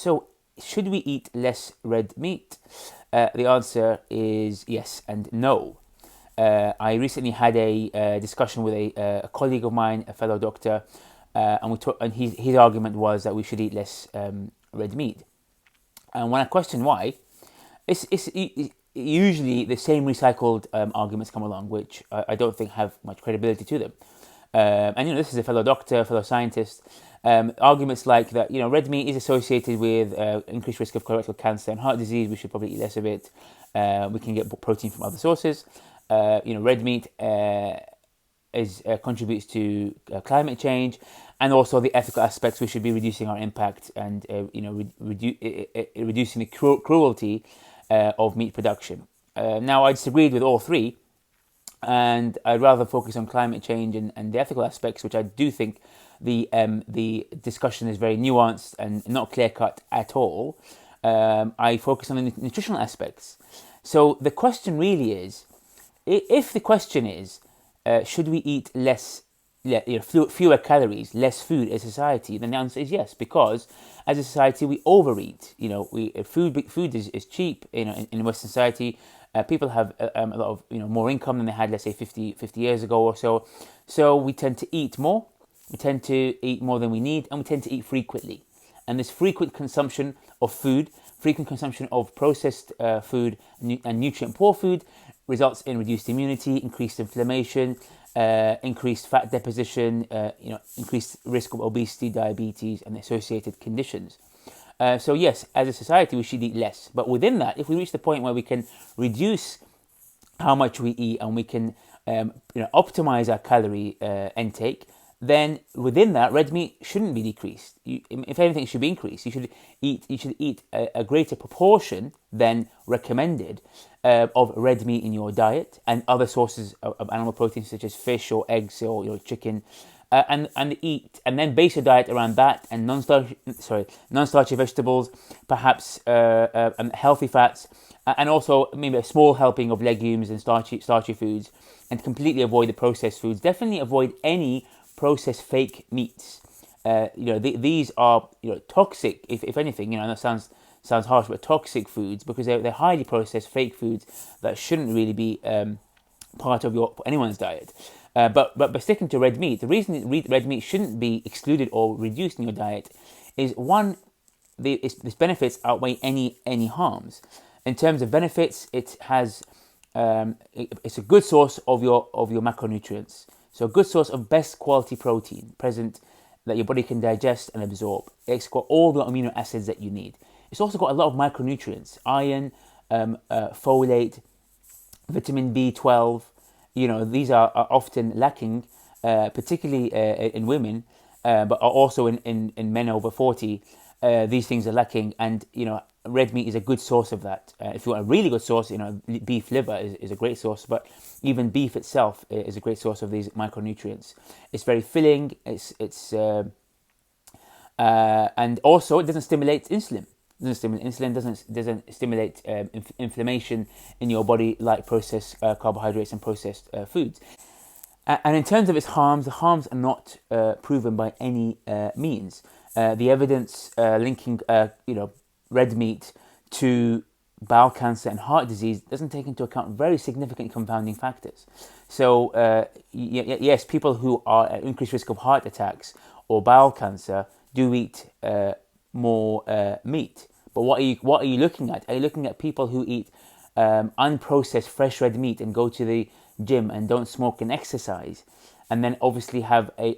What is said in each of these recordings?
So, should we eat less red meat? The answer is yes and no. I recently had a discussion with a colleague of mine, a fellow doctor, and his argument was that we should eat less red meat. And when I questioned why, it's usually the same recycled arguments come along, which I don't think have much credibility to them. And this is a fellow doctor, fellow scientist. Arguments like that, red meat is associated with increased risk of colorectal cancer and heart disease. We should probably eat less of it. We can get protein from other sources. Red meat contributes to climate change, and also the ethical aspects. We should be reducing our impact and reducing the cruelty of meat production. Now, I disagreed with all three, and I'd rather focus on climate change and the ethical aspects, which I do think the discussion is very nuanced and not clear cut at all. I focus on the nutritional aspects. So the question really is, if the question is, should we eat fewer calories, less food as a society, then the answer is yes, because as a society we overeat. Food is cheap. In Western society, people have a lot of more income than they had, let's say 50 years ago or so. So we tend to eat more. We tend to eat more than we need, and we tend to eat frequently. And this frequent consumption of food, frequent consumption of processed food and nutrient-poor food results in reduced immunity, increased inflammation, increased fat deposition, increased risk of obesity, diabetes, and associated conditions. So yes, as a society, we should eat less. But within that, if we reach the point where we can reduce how much we eat and we can optimize our calorie intake, then within that, red meat shouldn't be decreased. If anything, it should be increased. You should eat a greater proportion than recommended of red meat in your diet, and other sources of animal protein such as fish or eggs or chicken, and then base your diet around that and non-starchy vegetables, perhaps healthy fats, and also maybe a small helping of legumes and starchy foods, and completely avoid the processed foods. Definitely avoid any processed fake meats. These are toxic. If anything, that sounds harsh, but toxic foods, because they're highly processed fake foods that shouldn't really be part of anyone's diet. But by sticking to red meat, the reason red meat shouldn't be excluded or reduced in your diet is one, its benefits outweigh any harms. In terms of benefits, it has it's a good source of your macronutrients. So a good source of best quality protein present that your body can digest and absorb. It's got all the amino acids that you need. It's also got a lot of micronutrients: iron, folate, vitamin B12. These are often lacking, particularly in women, but are also in men over 40. These things are lacking, and red meat is a good source of that. If you want a really good source, beef liver is a great source, but even beef itself is a great source of these micronutrients. It's very filling. And also it doesn't stimulate insulin. Doesn't stimulate inflammation in your body like processed carbohydrates and processed foods. And in terms of its harms, the harms are not proven by any means. The evidence linking red meat to bowel cancer and heart disease doesn't take into account very significant confounding factors. So yes, people who are at increased risk of heart attacks or bowel cancer do eat more meat. But what are you looking at? Are you looking at people who eat unprocessed fresh red meat and go to the gym and don't smoke and exercise, and then obviously have a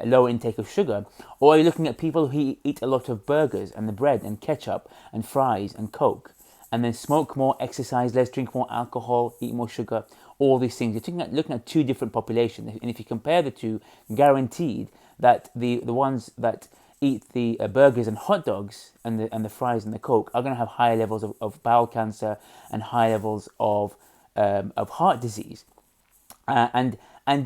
lower intake of sugar? Or are you looking at people who eat a lot of burgers and the bread and ketchup and fries and Coke, and then smoke more, exercise less, drink more alcohol, eat more sugar, all these things? You're looking at two different populations. And if you compare the two, guaranteed that the ones that eat the burgers and hot dogs and the fries and the Coke are going to have higher levels of bowel cancer and high levels of heart disease. And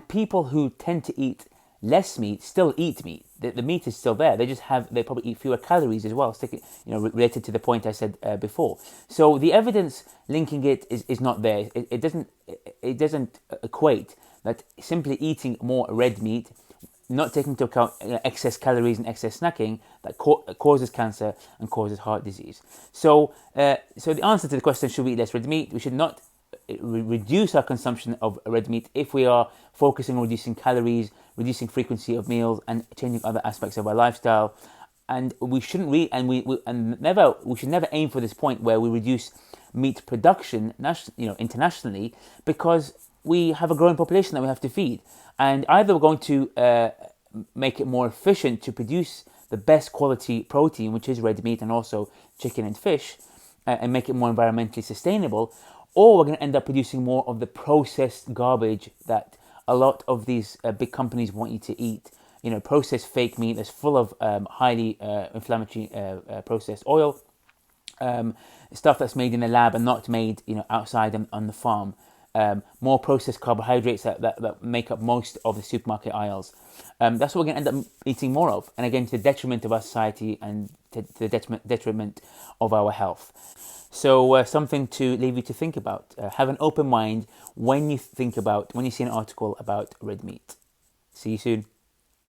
people who tend to eat less meat still eat meat. The meat is still there. They probably eat fewer calories as well, related to the point I said before. So the evidence linking it is not there. It doesn't equate that simply eating more red meat not taking into account excess calories and excess snacking that causes cancer and causes heart disease. So, so the answer to the question, should we eat less red meat? We should not reduce our consumption of red meat if we are focusing on reducing calories, reducing frequency of meals, and changing other aspects of our lifestyle. And we shouldn't we should never aim for this point where we reduce meat production, internationally, because we have a growing population that we have to feed. And either we're going to make it more efficient to produce the best quality protein, which is red meat and also chicken and fish, and make it more environmentally sustainable, or we're going to end up producing more of the processed garbage that a lot of these big companies want you to eat. Processed fake meat that's full of highly inflammatory processed oil, stuff that's made in a lab and not made outside on the farm. More processed carbohydrates that make up most of the supermarket aisles. That's what we're going to end up eating more of, and again, to the detriment of our society and to the detriment of our health. So something to leave you to think about. Have an open mind when you see an article about red meat. See you soon.